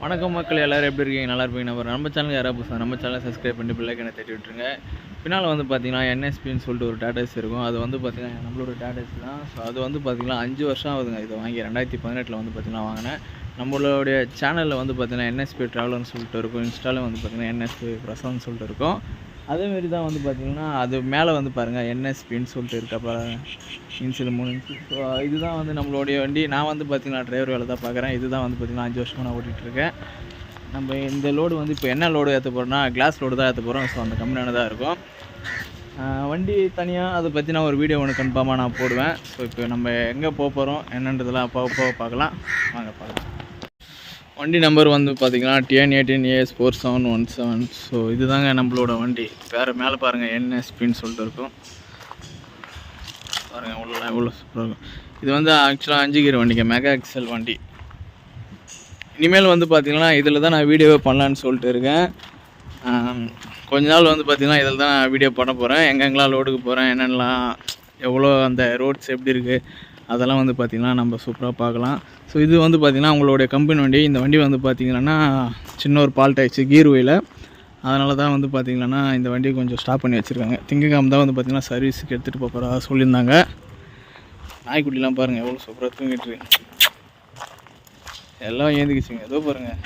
வணக்கம் மக்கள், எல்லோரும் எப்படி இருக்கீங்க? நல்லா இருப்பீங்க. நம்ம சேனலுக்கு யாராவது புதுசாக நம்ம சேனலை சப்ஸ்கிரைப் பண்ணி பிள்ளைக்கு தட்டி விட்டுருங்க. பின்னால் வந்து பார்த்திங்கன்னா என்எஸ்பின்னு சொல்லிட்டு ஒரு டாடாஸ் இருக்கும். அது வந்து பார்த்திங்கன்னா நம்மளோட டாடாஸ் தான். ஸோ அது வந்து பார்த்திங்கன்னா 5 வருஷம் ஆகுதுங்க. இதை வாங்கி 2018 வந்து பார்த்திங்கன்னா வாங்கினேன். நம்மளுடைய சேனலில் வந்து பார்த்திங்கன்னா என்எஸ்பி ட்ராவலர்னு சொல்லிட்டு இருக்கும். இன்ஸ்டாவில் வந்து பார்த்திங்கன்னா என்எஸ்பி பிரசன்னு சொல்லிட்டு இருக்கும். அதேமாரி தான் வந்து பார்த்திங்கன்னா அது மேலே வந்து பாருங்கள் என்எஸ்பின்னு சொல்லிட்டு இருக்கப்போ இன்சில் 3 இன்ச்சு. ஸோ இதுதான் வந்து நம்மளுடைய வண்டி. நான் வந்து பார்த்திங்கன்னா டிரைவர் வேலை தான் பார்க்குறேன். இதுதான் வந்து பார்த்திங்கன்னா 5 வருஷமாக நான் ஓட்டிகிட்ருக்கேன். நம்ம இந்த லோடு வந்து இப்போ என்ன லோடு ஏற்ற போகிறோம்னா கிளாஸ் லோடு தான் ஏற்ற போகிறோம். ஸோ அந்த கம்பெனியான தான் இருக்கும். வண்டி தனியாக அதை பற்றி நான் ஒரு வீடியோ ஒன்று கன்ஃபார்மாக நான் போடுவேன். ஸோ இப்போ நம்ம எங்கே போக போகிறோம் என்னன்றதெல்லாம் போக பார்க்கலாம். வாங்க பார்க்கலாம். வண்டி நம்பர் வந்து பார்த்திங்கன்னா TN18AS4717. ஸோ இதுதாங்க நம்மளோட வண்டி. வேறு மேலே பாருங்கள் என்எஸ்பின்னு சொல்லிட்டு இருக்கும். பாருங்கள் உள்ள எவ்வளோ சூப்பராக இருக்கும். இது வந்து ஆக்சுவலாக 5 கீர் வண்டிங்க, மெகா எக்ஸல் வண்டி. இனிமேல் வந்து பார்த்திங்கன்னா இதில் தான் நான் வீடியோவே பண்ணலான்னு சொல்லிட்டு இருக்கேன். கொஞ்ச நாள் வந்து பார்த்திங்கன்னா இதில் தான் நான் வீடியோ பண்ண போகிறேன். எங்கெங்கெல்லாம் லோடுக்கு போகிறேன், என்னென்னலாம், எவ்வளோ அந்த ரோட்ஸ் எப்படி இருக்குது, அதெல்லாம் வந்து பார்த்திங்கன்னா நம்ம சூப்பராக பார்க்கலாம். ஸோ இது வந்து பார்த்திங்கன்னா உங்களுடைய கம்பெனி வண்டி. இந்த வண்டி வந்து பார்த்திங்கன்னா சின்ன ஒரு பால்ட் ஆயிடுச்சு கீர் ஒயில். அதனால தான் வந்து பார்த்திங்கன்னா இந்த வண்டியை கொஞ்சம் ஸ்டாப் பண்ணி வச்சுருக்காங்க. திங்கக்கிழமை தான் வந்து பார்த்திங்கன்னா சர்வீஸுக்கு எடுத்துகிட்டு போகிறதா சொல்லியிருந்தாங்க. நாய்க்குட்டிலாம் பாருங்கள் எவ்வளோ சூப்பராக தூங்கிட்டு எல்லாம் ஏந்திக்கிச்சுங்க. ஏதோ பாருங்கள்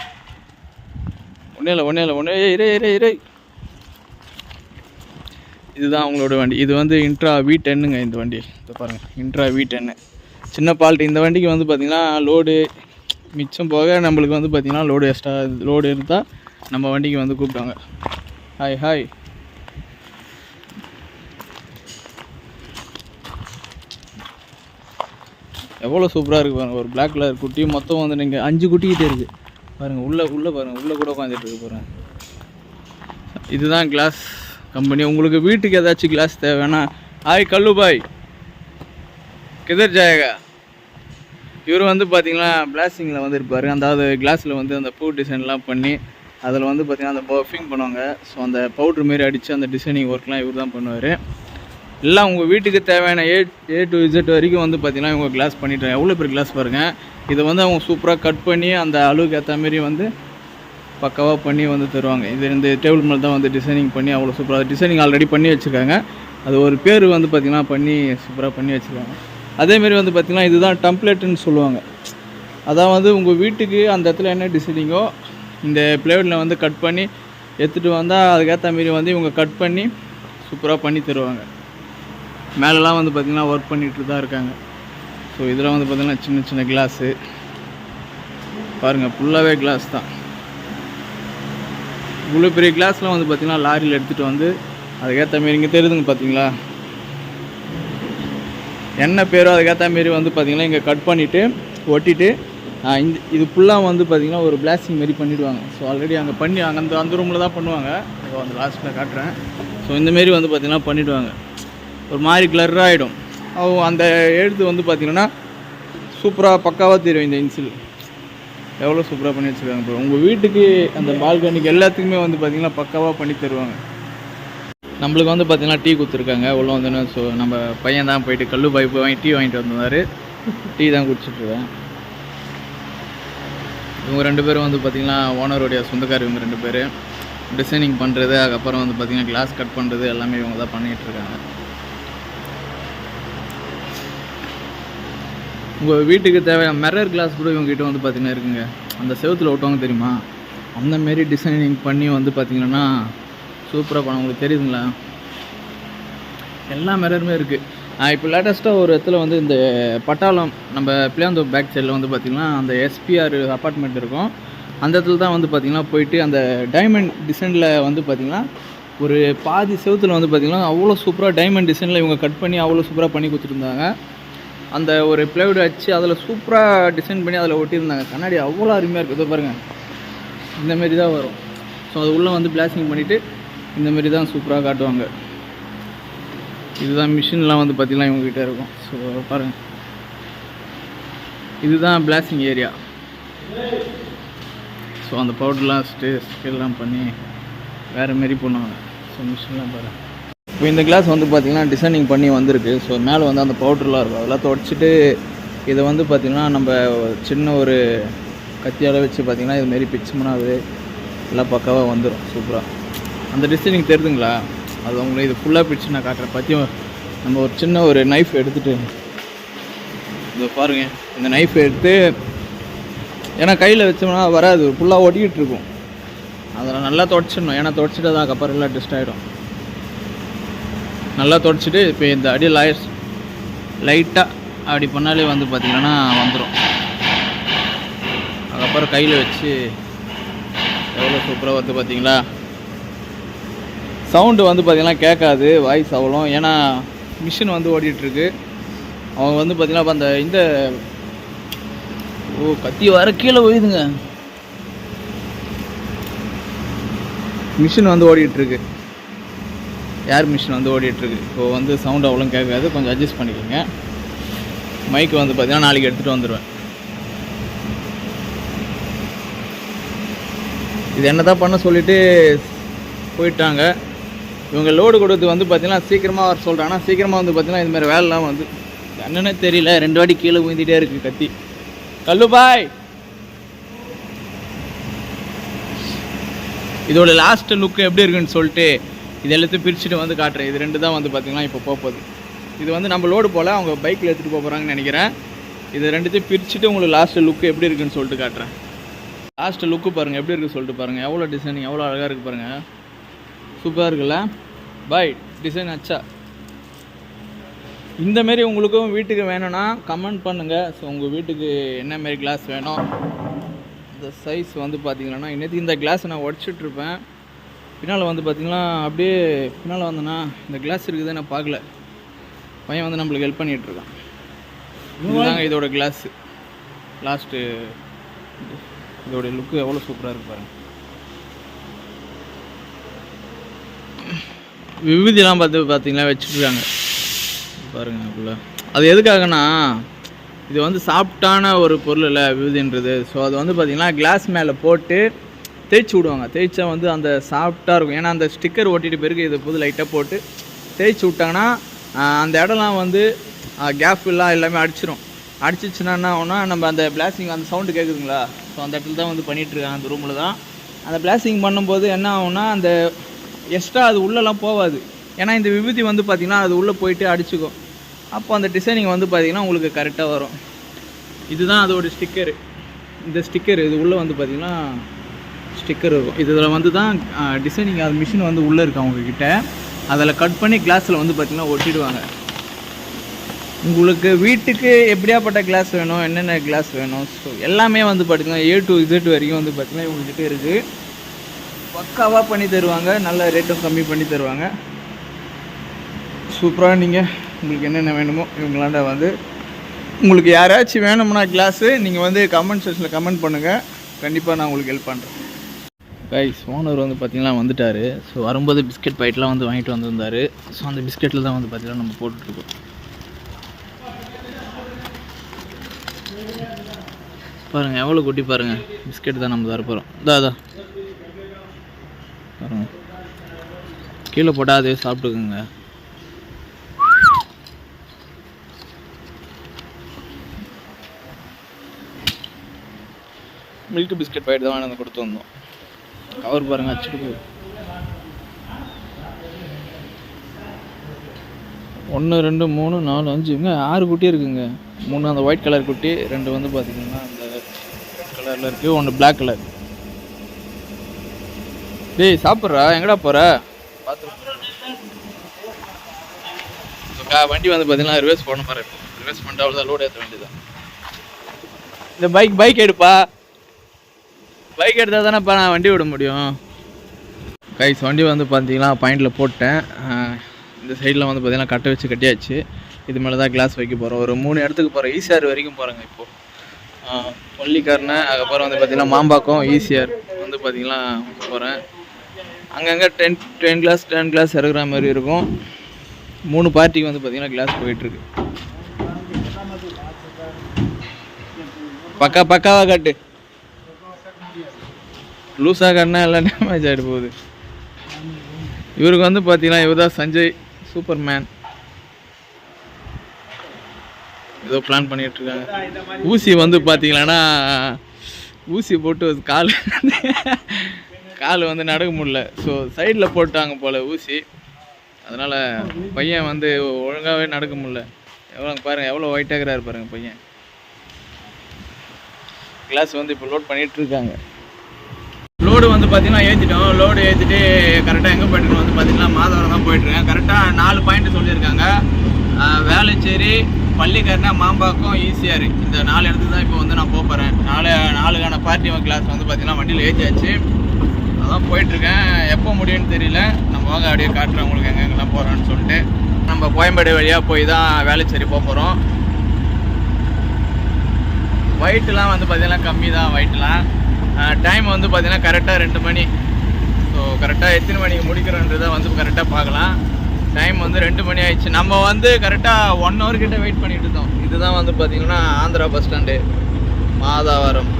ஒன்றே இறை. இதுதான் அவங்களோட வண்டி. இது வந்து இன்ட்ரா V10ங்க இந்த வண்டி. இதை பாருங்கள் இன்ட்ரா V10 சின்ன பால்ட்டு. இந்த வண்டிக்கு வந்து பார்த்திங்கன்னா லோடு மிச்சம் போக நம்மளுக்கு வந்து பார்த்திங்கன்னா லோடு எக்ஸ்ட்ரா லோடு இருந்தால் நம்ம வண்டிக்கு வந்து கூப்பிட்டாங்க. ஹாய் எவ்வளோ சூப்பராக இருக்குது பாருங்கள். ஒரு பிளாக் கலர் குட்டி மொத்தம் வந்து நீங்கள் 5 குட்டிக்கிட்டே இருக்குது பாருங்கள். உள்ளே பாருங்கள், உள்ளே கூட உட்காந்துட்டு இருக்கு பாருங்கள். இதுதான் கிளாஸ் கம்பெனி. உங்களுக்கு வீட்டுக்கு ஏதாச்சும் கிளாஸ் தேவைன்னா கல்லு பாய் கிதர் ஜாயகா. இவர் வந்து பார்த்திங்கன்னா பிளாஸ்டிங்கில் வந்து இருப்பார். அதாவது கிளாஸில் வந்து அந்த பூ டிசைன்லாம் பண்ணி அதில் வந்து பார்த்திங்கன்னா அந்த பர்ஃபிங் பண்ணுவாங்க. ஸோ அந்த பவுட்ரு மாரி அடித்து அந்த டிசைனிங் ஒர்க்லாம் இவர் தான் பண்ணுவார். எல்லாம் உங்கள் வீட்டுக்கு தேவையான A to Z வரைக்கும் வந்து பார்த்திங்கன்னா இவங்க கிளாஸ் பண்ணிட்டாங்க. எவ்வளோ பெரிய கிளாஸ் பாருங்கள். இதை வந்து அவங்க சூப்பராக கட் பண்ணி அந்த அளவுக்கு ஏற்ற மாரி வந்து பக்காவாக பண்ணி வந்து தருவாங்க. இது இந்த டேபிள் மேலே தான் வந்து டிசைனிங் பண்ணி அவ்வளோ சூப்பராக டிசைனிங் ஆல்ரெடி பண்ணி வச்சுருக்காங்க. அது ஒரு பேர் வந்து பார்த்திங்கன்னா பண்ணி சூப்பராக பண்ணி வச்சுருக்காங்க. அதேமாரி வந்து பார்த்திங்கன்னா இதுதான் டம்ப்ளேட்டுன்னு சொல்லுவாங்க. அதான் வந்து உங்கள் வீட்டுக்கு அந்த இடத்துல என்ன டிசைனிங்கோ இந்த பிளேவுட்டில் வந்து கட் பண்ணி எடுத்துகிட்டு வந்தால் அதுக்கேற்ற மாரி வந்து இவங்க கட் பண்ணி சூப்பராக பண்ணி தருவாங்க. மேலெலாம் வந்து பார்த்திங்கன்னா ஒர்க் பண்ணிகிட்டு தான் இருக்காங்க. ஸோ இதெல்லாம் வந்து பார்த்திங்கன்னா சின்ன சின்ன கிளாஸு பாருங்கள். ஃபுல்லாகவே கிளாஸ் தான். இவ்வளோ பெரிய கிளாஸ்லாம் வந்து பார்த்திங்கன்னா லாரியில் எடுத்துகிட்டு வந்து அதுக்கேற்ற மாரி இங்கே தெரியுதுங்க பார்த்தீங்களா என்ன பேரோ அதுக்கேற்ற மாரி வந்து பார்த்திங்கன்னா இங்கே கட் பண்ணிவிட்டு ஒட்டிட்டு இது ஃபுல்லாக வந்து பார்த்திங்கன்னா ஒரு பிளாஸ்டிங் மாரி பண்ணிவிடுவாங்க. ஸோ ஆல்ரெடி அங்கே பண்ணி அங்கே அந்த ரூமில் தான் பண்ணுவாங்க. அந்த லாஸ்ட்டில் காட்டுறேன். ஸோ இந்தமாரி வந்து பார்த்திங்கன்னா பண்ணிவிடுவாங்க. ஒரு மாதிரி கிளர்ராக ஆகிடும். அந்த எழுத்து வந்து பார்த்திங்கன்னா சூப்பராக பக்காவாக தெரியும். இந்த இன்சில் எவ்வளோ சூப்பராக பண்ணி வச்சுருக்காங்க. இப்போ உங்கள் வீட்டுக்கு அந்த பால்கனிக்கு எல்லாத்துக்குமே வந்து பார்த்திங்கன்னா பக்காவாக பண்ணி தருவாங்க. நம்மளுக்கு வந்து பார்த்திங்கன்னா டீ கொடுத்துருக்காங்க உள்ள வந்து. ஸோ நம்ம பையன் தான் போயிட்டு கல்லு பைப்பு வாங்கி டீ வாங்கிட்டு வந்தார். டீ தான் குடிச்சிட்ருக்கேன். இவங்க 2 பேரும் வந்து பார்த்திங்கன்னா ஓனருடைய சொந்தக்கார். இவங்க 2 பேர் டிசைனிங் பண்ணுறது, அதுக்கப்புறம் வந்து பார்த்திங்கன்னா கிளாஸ் கட் பண்ணுறது எல்லாமே இவங்க தான் பண்ணிகிட்ருக்காங்க. உங்கள் வீட்டுக்கு தேவையான மிரர் கிளாஸ் கூட இவங்ககிட்ட வந்து பார்த்திங்கன்னா இருக்குங்க. அந்த செவத்தில் ஓட்டுவாங்க தெரியுமா, அந்தமாரி டிசைனிங் பண்ணி வந்து பார்த்திங்கன்னா சூப்பராக பண்ண. உங்களுக்கு தெரியுதுங்களா, எல்லா மிரருமே இருக்குது. இப்போ லேட்டஸ்ட்டாக ஒரு இடத்துல வந்து இந்த பட்டாளம் நம்ம பிள்ளையாந்தோ பேக் சைடில் வந்து பார்த்திங்கன்னா அந்த SPR அப்பார்ட்மெண்ட் இருக்கும். அந்த இடத்துல தான் வந்து பார்த்திங்கன்னா போயிட்டு அந்த டைமண்ட் டிசைனில் வந்து பார்த்திங்கன்னா ஒரு பாதி செவத்தில் வந்து பார்த்திங்கன்னா அவ்வளோ சூப்பராக டைமண்ட் டிசைனில் இவங்க கட் பண்ணி அவ்வளோ சூப்பராக பண்ணி கொடுத்துருந்தாங்க. அந்த ஒரு பிளைவுட் வச்சு அதில் சூப்பராக டிசைன் பண்ணி அதில் ஒட்டியிருந்தாங்க. கண்ணாடி அவ்வளோ அருமையாக இருக்குது பாருங்கள். இந்தமாரி தான் வரும். ஸோ அது உள்ளே வந்து பிளாஸ்டிங் பண்ணிவிட்டு இந்தமாரி தான் சூப்பராக காட்டுவாங்க. இதுதான் மிஷின்லாம் வந்து பார்த்திங்கன்னா இவங்ககிட்ட இருக்கும். ஸோ பாருங்கள், இதுதான் பிளாஸ்டிங் ஏரியா. ஸோ அந்த பவுடர்லாம் ஸ்கேல்லாம் பண்ணி வேறு மாரி பண்ணுவாங்க. ஸோ மிஷின்லாம் பாருங்கள். இப்போ இந்த கிளாஸ் வந்து பார்த்திங்கன்னா டிசைனிங் பண்ணி வந்திருக்கு. ஸோ மேலே வந்து அந்த பவுடர்லாம் இருக்கும், அதெல்லாம் துடைச்சிட்டு இதை வந்து பார்த்திங்கன்னா நம்ம சின்ன ஒரு கத்தியால் வச்சு பார்த்தீங்கன்னா இதுமாரி பிச்சோம்னா அது எல்லாம் பக்காவாக வந்துடும் சூப்பராக. அந்த டிசைனிங் தெரியுதுங்களா? அது உங்களுக்கு இது ஃபுல்லாக பிடிச்சி நான் காட்டுறேன். பற்றியும் நம்ம ஒரு சின்ன ஒரு நைஃப் எடுத்துகிட்டு இதை பாருங்கள். இந்த நைஃப் எடுத்து ஏன்னா கையில் வச்சோம்னா வராது, ஃபுல்லாக ஒட்டிக்கிட்டு இருக்கும். அதில் நல்லா துடைச்சிடணும். ஏன்னா துடைச்சிட்டு அதுக்கப்புறம் எல்லாம் டெஸ்ட் ஆகிடும். நல்லா துடைச்சிட்டு இப்போ இந்த அடி லைட்டாக அப்படி பண்ணாலே வந்து பார்த்திங்கன்னா வந்துடும். அதுக்கப்புறம் கையில் வச்சு எவ்வளோ சூப்பராக வந்து பார்த்திங்களா. சவுண்டு வந்து பார்த்திங்கன்னா கேட்காது வாய்ஸ் அவ்வளோ. ஏன்னா மிஷின் வந்து ஓடிட்டுருக்கு. அவங்க வந்து பார்த்திங்கன்னா அந்த இந்த கத்தி வர கீழே போயிடுங்க. மிஷின் வந்து ஓடிட்டுருக்கு, ஏர் மிஷின் வந்து ஓடிட்டுருக்கு. இப்போது வந்து சவுண்டு அவ்வளோ கேட்காது, கொஞ்சம் அட்ஜஸ்ட் பண்ணிக்கோங்க. மைக்கு வந்து பார்த்திங்கன்னா நாளைக்கு எடுத்துகிட்டு வந்துடுவேன். இது என்ன தான் பண்ண சொல்லிவிட்டு போயிட்டாங்க. இவங்க லோடு கொடுத்து வந்து பார்த்திங்கன்னா சீக்கிரமாக வர சொல்கிறாங்க. ஆனால் சீக்கிரமாக வந்து பார்த்திங்கன்னா இதுமாதிரி வேலைலாம் வந்து என்னன்னே தெரியல. 2 வாட்டி கீழே ஊந்திட்டே இருக்குது கத்தி. கல்லுபாய், இதோட லாஸ்ட் லுக்கு எப்படி இருக்குன்னு சொல்லிட்டு இது எல்லாத்தையும் பிரிச்சுட்டு வந்து காட்டுறேன். இது 2 தான் வந்து பார்த்திங்கன்னா இப்போ போகுது. இது வந்து நம்ம லோடு போல் அவங்க பைக்கில் எடுத்துகிட்டு போகிறாங்கன்னு நினைக்கிறேன். இது 2த்தையும் பிரிச்சுட்டு உங்களுக்கு லாஸ்ட் லுக்கு எப்படி இருக்குன்னு சொல்லிட்டு காட்டுறேன். லாஸ்ட் லுக்கு பாருங்கள் எப்படி இருக்குன்னு சொல்லிட்டு பாருங்கள். எவ்வளோ டிசைனிங் எவ்வளோ அழகாக இருக்குது பாருங்கள். சூப்பராக இருக்குல்ல பாய்? டிசைன் ஆச்சா? இந்தமாரி உங்களுக்கும் வீட்டுக்கு வேணும்னா கமெண்ட் பண்ணுங்கள். ஸோ உங்கள் வீட்டுக்கு என்னமாரி கிளாஸ் வேணும், இந்த சைஸ் வந்து பார்த்திங்கன்னா இன்னைக்கு இந்த கிளாஸை நான் உடச்சிட்ருப்பேன். பின்னால் வந்து பார்த்திங்கன்னா அப்படியே பின்னால் வந்தேன்னா இந்த கிளாஸ் இருக்குது நான் பார்க்கல. பையன் வந்து நம்மளுக்கு ஹெல்ப் பண்ணிகிட்ருக்கான். இதுதாங்க இதோட கிளாஸு லாஸ்ட்டு. இதோடைய லுக்கு எவ்வளோ சூப்பராக இருக்கு பாருங்கள். விபூதிலாம் பார்த்திங்கன்னா வச்சுட்ருக்காங்க பாருங்கள். அதுக்குள்ள அது எதுக்காகனா இது வந்து சாஃப்டான ஒரு பொருள் இல்லை விபூதின்றது. ஸோ அது வந்து பார்த்திங்கன்னா கிளாஸ் மேலே போட்டு தேய்ச்சி விடுவாங்க. தேய்ச்சா வந்து அந்த சாஃப்டாக இருக்கும். ஏன்னா அந்த ஸ்டிக்கர் ஒட்டிட்டு பிறகு இதை போது லைட்டாக போட்டு தேய்ச்சி விட்டாங்கன்னா அந்த இடம்லாம் வந்து கேப் எல்லாம் எல்லாமே அடிச்சிடும். அடிச்சிச்சுன்னா என்ன ஆகும்னா நம்ம அந்த பிளாஸ்டிங் அந்த சவுண்டு கேட்குதுங்களா? ஸோ அந்த இடத்துல தான் வந்து பண்ணிகிட்ருக்காங்க. அந்த ரூமில் தான் அந்த பிளாஸ்டிங் பண்ணும்போது என்ன ஆகும்னா அந்த எக்ஸ்ட்ரா அது உள்ளெல்லாம் போகாது. ஏன்னா இந்த விபூதி வந்து பார்த்திங்கன்னா அது உள்ளே போயிட்டு அடிச்சுக்கும். அப்போ அந்த டிசைனிங் வந்து பார்த்திங்கன்னா உங்களுக்கு கரெக்டாக வரும். இதுதான் அதோடய ஸ்டிக்கரு. இந்த ஸ்டிக்கர் இது உள்ளே வந்து பார்த்திங்கன்னா ஸ்டிக்கர் இருக்கும். இதில் வந்து தான் டிசைனிங் அது மிஷின் வந்து உள்ளே இருக்குது அவங்கக்கிட்ட. அதில் கட் பண்ணி கிளாஸில் வந்து பார்த்திங்கன்னா ஒட்டிடுவாங்க. உங்களுக்கு வீட்டுக்கு எப்படியாப்பட்ட கிளாஸ் வேணும், என்னென்ன கிளாஸ் வேணும், ஸோ எல்லாமே வந்து பார்த்திங்கன்னா A to Z வரைக்கும் வந்து பார்த்திங்கன்னா இவங்ககிட்ட இருக்குது. பக்காவாக பண்ணி தருவாங்க. நல்ல ரேட்டும் கம்மி பண்ணி தருவாங்க. சூப்பராக நீங்கள் உங்களுக்கு என்னென்ன வேணுமோ இவங்களாண்ட வந்து உங்களுக்கு யாராச்சும் வேணும்னா கிளாஸு நீங்கள் வந்து கமெண்ட் செக்ஷனில் கமெண்ட் பண்ணுங்கள். கண்டிப்பாக நான் உங்களுக்கு ஹெல்ப் பண்ணுறேன். கைஸ் ஓனர் வந்து பார்த்திங்கன்னா வந்துட்டார். ஸோ வரும்போது பிஸ்கெட் பாக்கெட்லாம் வந்து வாங்கிட்டு வந்திருந்தார். ஸோ அந்த பிஸ்கெட்டில் தான் வந்து பார்த்திங்கன்னா நம்ம போட்டுட்ருக்கோம். பாருங்கள் எவ்வளோ குட்டி பாருங்கள். பிஸ்கெட் தான் நம்ம தர போகிறோம். அதான் பாருங்கள், கீழே போட்டால் அதே சாப்பிட்டுக்குங்க. மில்க் பிஸ்கெட் பாக்கெட் தான் வாங்கி கொடுத்து வந்தோம். கவர் பாருங்கள் அச்சுட்டு போகுது. 1 2 3 4 5 இங்கே 6 குட்டி இருக்குங்க. 3 அந்த ஒயிட் கலர் குட்டி, 2 வந்து பார்த்திங்கன்னா அந்த ரெட் கலரில் இருக்குது, 1 பிளாக் கலர். டேய் சாப்பிட்றா, எங்கடா போகிற? பார்த்து வண்டி வந்து பார்த்திங்கன்னா ரிவர்ஸ் போன மாதிரி இருக்கும். ரிவர்ஸ் பண்ணிட்டு அவ்வளோதான், லோடு ஏற்ற வேண்டியதான். இந்த பைக் எடுப்பா. பைக் எடுத்தால் தானேப்பா நான் வண்டி விட முடியும். கைஸ் வண்டி வந்து பார்த்தீங்கன்னா பாயிண்டில் போட்டேன். இந்த சைடில் வந்து பார்த்திங்கன்னா கட்டை வச்சு கட்டியாச்சு. இது மேலே தான் கிளாஸ் வைக்க போகிறோம். ஒரு 3 இடத்துக்கு போகிறோம். ECR வரைக்கும் போகிறோங்க இப்போது. பள்ளிக்காரனை, அதுக்கப்புறம் வந்து பார்த்திங்கன்னா மாம்பாக்கம், ECR வந்து பார்த்திங்கன்னா போகிறேன். அங்கங்கே 10 கிளாஸ் இறக்குற மாதிரி இருக்கும். 3 பார்ட்டிக்கு வந்து பார்த்திங்கன்னா கிளாஸ் போயிட்டுருக்கு. பக்காவாக கட்டு. லூஸாக கட்டினா எல்லாம் டேமேஜ் ஆகிட்டு போகுது. இவருக்கு வந்து பார்த்தீங்கன்னா இவர் தான் சஞ்சய் சூப்பர்மேன். ஏதோ பிளான் பண்ணிகிட்ருக்காங்க. ஊசி வந்து பார்த்தீங்கன்னா ஊசி போட்டு கால் வந்து நடக்க முடியல. ஸோ சைடில் போட்டாங்க போல் ஊசி. அதனால் பையன் வந்து ஒழுங்காகவே நடக்க முடியல. எவ்வளோ பாருங்கள், எவ்வளோ ஒயிட்டாகிறாரு பாருங்கள் பையன். கிளாஸ் வந்து இப்போ லோட் பண்ணிகிட்ருக்காங்க. லோடு வந்து பார்த்திங்கன்னா ஏற்றிட்டோம். லோடு ஏற்றிட்டு கரெக்டாக எங்கே போய்ட்டுருக்கோம் வந்து பார்த்திங்கன்னா மாதவரம் தான் போய்ட்டுருக்கேன். கரெக்டாக 4 பாயிண்ட் சொல்லியிருக்காங்க. வேளச்சேரி, பள்ளிக்கரணை, மாம்பாக்கம், ECR இந்த 4 இடத்துக்கு தான் இப்போ வந்து நான் போகிறேன். 4 பார்ட்டி கிளாஸ் வந்து பார்த்திங்கன்னா வண்டியில் ஏற்றியாச்சு. அதான் போயிட்டுருக்கேன். எப்போ முடியும்னு தெரியல. நம்ம வாங்க அப்படியே காட்டுறேன் உங்களுக்கு எங்கெங்கெல்லாம் போகிறோன்னு சொல்லிட்டு. நம்ம கோயம்பேடு வழியாக போய் தான் வேளச்சேரி போகிறோம். ஒயிட்லாம் வந்து பார்த்திங்கன்னா கம்மி தான். ஒயிட்லாம் டைம் வந்து பார்த்திங்கன்னா கரெக்டாக 2 மணி. ஸோ கரெக்டாக எத்தனை மணிக்கு முடிக்கிறன்றதை வந்து கரெக்டாக பார்க்கலாம். டைம் வந்து 2 மணி ஆயிடுச்சு. நம்ம வந்து கரெக்டாக 1 hour கிட்ட வெயிட் பண்ணிட்டு இருந்தோம். இதுதான் வந்து பார்த்திங்கன்னா ஆந்திரா பஸ் ஸ்டாண்டு, மாதாவரம்.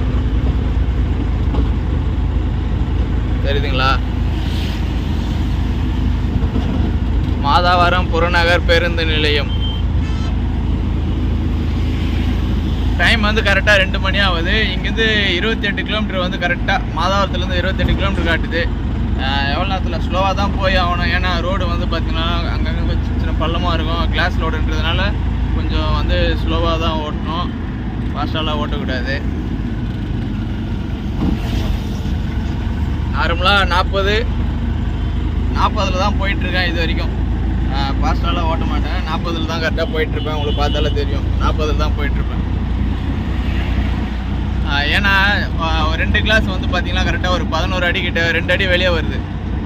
தெரியுதுங்களா? மாதாவரம் புறநகர் பேருந்து நிலையம். டைம் வந்து கரெக்டாக 2 மணி ஆகுது. இங்கேருந்து 28 கிலோமீட்டர் வந்து கரெக்டாக மாதாவரத்துலேருந்து 28 கிலோமீட்டர் காட்டுது. எவ்வளோ நேரத்தில் ஸ்லோவாக தான் போய் ஆகணும். ஏன்னா ரோடு வந்து பார்த்திங்கன்னா அங்கங்கே கொஞ்சம் சின்ன பள்ளமாக இருக்கும். கிளாஸ் ரோடுன்றதுனால கொஞ்சம் வந்து ஸ்லோவாக தான் ஓட்டணும். ஃபாஸ்ட்டாலாம் ஓட்டக்கூடாது. நார்மலாக 40 தான் போயிட்டுருக்கேன் இது வரைக்கும். ஃபாஸ்ட்டாலாம் ஓட்ட மாட்டேன். 40 தான் கரெக்டாக போயிட்டுருப்பேன். உங்களுக்கு பார்த்தாலே தெரியும். 40 தான் போயிட்டுருப்பேன். ஏன்னா 2 கிளாஸ் வந்து பார்த்திங்கன்னா கரெக்டாக ஒரு 11 அடி கிட்ட 2 அடி வெளியே வருது.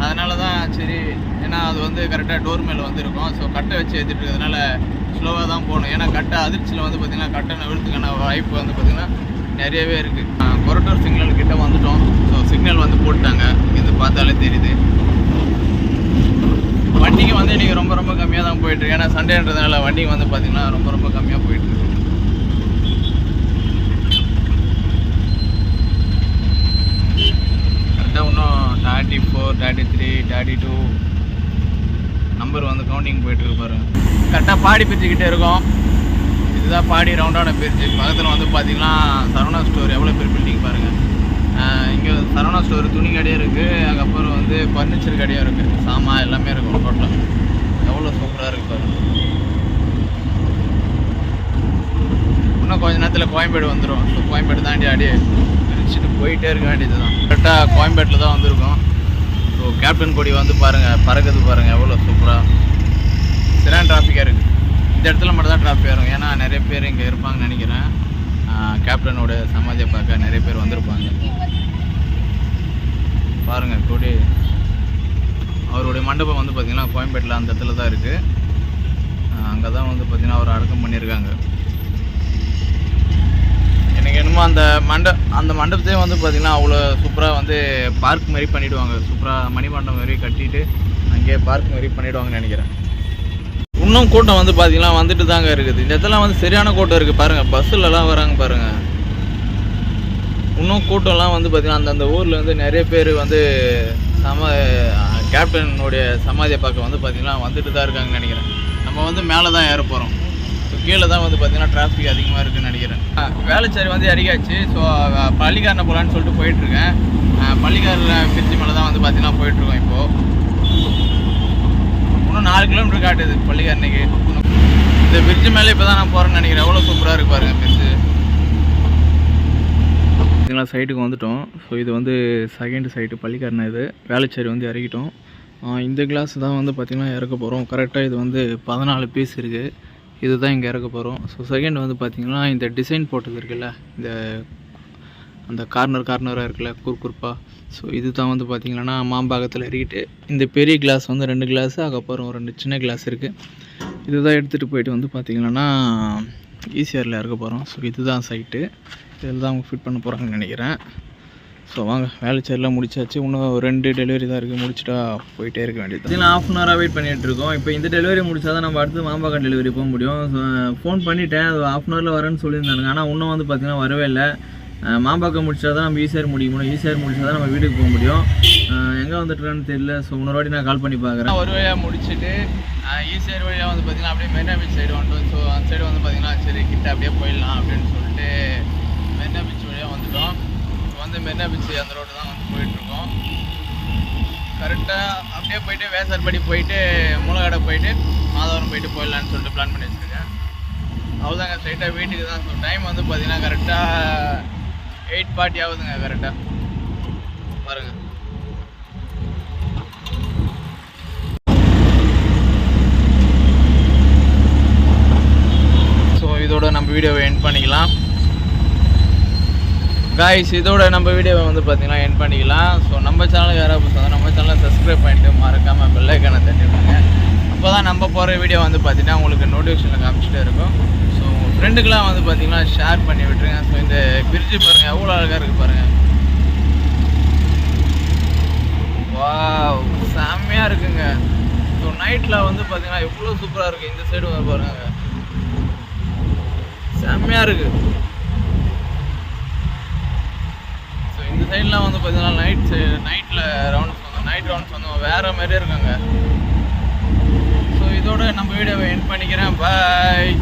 அதனால தான் சரி. ஏன்னா அது வந்து கரெக்டாக டோர் மேலே வந்து இருக்கும். ஸோ கட்டை வச்சு ஏற்றிட்டு இருக்கிறதுனால ஸ்லோவாக தான் போகணும். ஏன்னா கட்டை அதிர்ச்சியில் வந்து பார்த்திங்கன்னா கட்டை விழுத்துக்கான வாய்ப்பு வந்து பார்த்திங்கன்னா நிறையவே இருக்குது. கொரட்டூர் சிக்னல் கிட்டே வந்துட்டோம். ஸோ சிக்னல் வந்து போட்டாங்க. இது பார்த்தாலே தெரியுது. வண்டிங்க வந்து இன்றைக்கி ரொம்ப ரொம்ப கம்மியாக தான் போயிட்டுருக்கு. ஏன்னா சண்டேன்றதுனால வண்டிங்க வந்து பார்த்திங்கன்னா ரொம்ப ரொம்ப கம்மியாக போயிட்டுருக்கு. கரெக்டாக இன்னும் 34, 33, 32 நம்பர் வந்து கவுண்டிங் போயிட்டுருக்கு பாருங்க. கரெக்டாக பாடி பிரிச்சுக்கிட்டே இருக்கும். இதுதான் பாடி ரவுண்டான பிரிட்ஜு. பக்கத்தில் வந்து பார்த்திங்கன்னா சரவணா ஸ்டோர். எவ்வளோ பெரிய பில்டிங் பாருங்கள். இங்கே சரவணா ஸ்டோர் துணி கடையும் இருக்குது. அதுக்கப்புறம் வந்து ஃபர்னிச்சர் கடையும் இருக்குது. சாமான் எல்லாமே இருக்கும் டோட்டலாக. எவ்வளோ சூப்பராக இருக்குது பாருங்கள். இன்னும் கொஞ்சம் நேரத்தில் கோயம்பேடு வந்துடும். ஸோ கோயம்பேடு தாண்டி அப்படியே பிரிச்சுட்டு போயிட்டே இருக்க வேண்டியது தான். கரெக்டாக கோயம்பேட்டில் தான் வந்திருக்கோம். ஸோ கேப்டன் கொடி வந்து பாருங்கள் பறக்குது பாருங்கள். எவ்வளோ சூப்பராக. சரியான டிராஃபிக்காக இருக்குது. இந்த இடத்துல மட்டும் தான் டிராஃபிக்காக இருக்கும். ஏன்னா நிறைய பேர் இங்கே இருப்பாங்கன்னு நினைக்கிறேன். கேப்டனோட சமாதியை பார்க்க நிறைய பேர் வந்திருப்பாங்க. பாருங்கள் கொடி. அவருடைய மண்டபம் வந்து பார்த்திங்கன்னா கோயம்பேட்டில் அந்த இடத்துல தான் இருக்குது. அங்கே தான் வந்து பார்த்திங்கன்னா அவர் அடக்கம் பண்ணியிருக்காங்க. எனக்கு என்னமோ அந்த மண்டபத்தையே வந்து பார்த்திங்கன்னா அவ்வளோ சூப்பராக வந்து பார்க் மாதிரி பண்ணிவிடுவாங்க. சூப்பராக மணிமண்டபம் மாதிரி கட்டிட்டு அங்கேயே பார்க் மாதிரி பண்ணிவிடுவாங்கன்னு நினைக்கிறேன். இன்னும் கூட்டம் வந்து பார்த்திங்கன்னா வந்துட்டு தாங்க இருக்குது. இந்த இடத்துல வந்து சரியான கூட்டம் இருக்குது பாருங்கள். பஸ்ஸுலலாம் வராங்க பாருங்கள். இன்னும் கூட்டம்லாம் வந்து பார்த்திங்கன்னா அந்தந்த ஊரில் வந்து நிறைய பேர் வந்து கேப்டனுடைய சமாதியை பார்க்க வந்து பார்த்திங்கன்னா வந்துட்டு தான் இருக்காங்கன்னு நினைக்கிறேன். நம்ம வந்து மேலே தான் ஏற போகிறோம். ஸோ கீழே தான் வந்து பார்த்திங்கன்னா டிராஃபிக் அதிகமாக இருக்குதுன்னு நினைக்கிறேன். வேளச்சேரி வந்து இறங்கியாச்சு. ஸோ பள்ளிக்காரனை போகலான்னு சொல்லிட்டு போயிட்டுருக்கேன். பள்ளிக்காரனை பிரிட்ஜு மேலே தான் வந்து பார்த்திங்கன்னா போயிட்டுருக்கோம். இப்போது இன்னும் 4 கிலோமீட்டர் காட்டுது பள்ளிக்காரனைக்கு. இந்த பிரிட்ஜு மேலே இப்போ தான் நான் போகிறேன்னு நினைக்கிறேன். எவ்வளோ சூப்பராக இருக்கு பாருங்கள் பிரிட்ஜு. பார்த்தீங்களா சைட்டுக்கு வந்துவிட்டோம். ஸோ இது வந்து செகண்ட் சைட்டு பள்ளிக்காரனை. இது வேளச்சேரி வந்து இறக்கிட்டோம். இந்த கிளாஸ் தான் வந்து பார்த்திங்கன்னா இறக்க போகிறோம். கரெக்டாக இது வந்து 14 பீஸ் இருக்குது. இது தான் இங்கே இறக்க போகிறோம். ஸோ செகண்ட் வந்து பார்த்திங்கன்னா இந்த டிசைன் போட்டது இருக்குல்ல, இந்த அந்த கார்னராக இருக்குல்ல குறுப்பாக. ஸோ இது தான் வந்து பார்த்திங்கன்னா மாம்பாக்கத்தில் இறக்கிட்டு இந்த பெரிய கிளாஸ் வந்து 2 கிளாஸு, அதுக்கப்புறம் 2 சின்ன கிளாஸ் இருக்குது. இது தான் எடுத்துகிட்டு போயிட்டு வந்து பார்த்திங்கன்னா ECRல இறக்க போகிறோம். ஸோ இதுதான் சைட்டு. இதில் தான் அவங்க ஃபிட் பண்ண போகிறாங்கன்னு நினைக்கிறேன். ஸோ வாங்க வேளச்சேரியில் முடிச்சாச்சு. இன்னும் 2 டெலிவரி தான் இருக்குது. முடிச்சுட்டா போயிட்டே இருக்க வேண்டியது. இதில் ½ hour வெயிட் பண்ணிகிட்டு இருக்கோம். இப்போ இந்த டெலிவரி முடிச்சா தான் நம்ம அடுத்து மாம்பாக்கம் டெலிவரி போக முடியும். ஃபோன் பண்ணிவிட்டேன். அது ½ hour வரேன்னு சொல்லியிருந்தாங்க. ஆனால் இன்னும் வந்து பார்த்திங்கன்னா வரவே இல்லை. மாம்பாக்கம் முடிச்சா தான் நம்ம ECR முடிக்க முடியும். ECR முடிச்சா தான் நம்ம வீட்டுக்கு போக முடியும். எங்கே வந்துட்டுருக்கான்னு தெரியல. ஸோ இன்னொரு வாட்டி நான் கால் பண்ணி பார்க்குறேன். ஒரு வழியாக முடிச்சுட்டு ECR வழியாக வந்து பார்த்திங்கன்னா அப்படியே மெரினா பீச் சைடு வந்துட்டோம். ஸோ அந்த சைடு வந்து பார்த்திங்கன்னா சரி கிட்ட அப்படியே போயிடலாம் அப்படின்னு சொல்லிட்டு மெரினா பீச் வழியாக வந்துட்டோம். வந்து மெரினா பீச் அந்த ரோடு தான் வந்து போயிட்டுருக்கோம். கரெக்டாக அப்படியே போயிட்டு வேசார்படி போயிட்டு மூலக்கடை போயிட்டு மாதவரம் போயிட்டு போயிடலான்னு சொல்லிட்டு பிளான் பண்ணி வச்சுருக்கேன். அவ்வளோதாங்க, ஸ்ட்ரைட்டாக வீட்டுக்கு தான். ஸோ டைம் வந்து பார்த்தீங்கன்னா கரெக்டாக 8:40 ஆகுதுங்க. கரெக்டாக பாருங்கள். ஸோ இதோட நம்ம வீடியோவை எண்ட் பண்ணிக்கலாம் காய்ஸ். இதோட நம்ம வீடியோவை வந்து பார்த்தீங்கன்னா எண்ட் பண்ணிக்கலாம். ஸோ நம்ம சேனலுக்கு யாராவது புதுசாக நம்ம சேனலை சப்ஸ்கிரைப் பண்ணிட்டு மறக்காமல் பெல் ஐக்கானை தட்டி விடுங்க. அப்போ தான் நம்ம போகிற வீடியோ வந்து பார்த்தீங்கன்னா உங்களுக்கு நோட்டிஃபிகேஷனில் காமிச்சிட்டே இருக்கும். ஸோ உங்கள் ஃப்ரெண்டுக்கெலாம் வந்து பார்த்தீங்கன்னா ஷேர் பண்ணி விட்டுருங்க. ஸோ இந்த பிரிட்ஜு பாருங்கள் எவ்வளோ அழகாக இருக்குது பாருங்கள். வாவ், செம்மையாக இருக்குங்க. ஸோ நைட்டில் வந்து பார்த்தீங்கன்னா எவ்வளோ சூப்பராக இருக்குது. இந்த சைடு வந்து பாருங்க, செம்மையாக இருக்குது. ஸோ இந்த சைட்லாம் வந்து பார்த்தீங்கன்னா நைட்டில் நைட் ரவுண்ட்ஸ் வந்து வேறு மாதிரியே இருக்காங்க. ஸோ இதோட நம்ம வீடியோவை எண்ட் பண்ணிக்கிறேன். பாய்.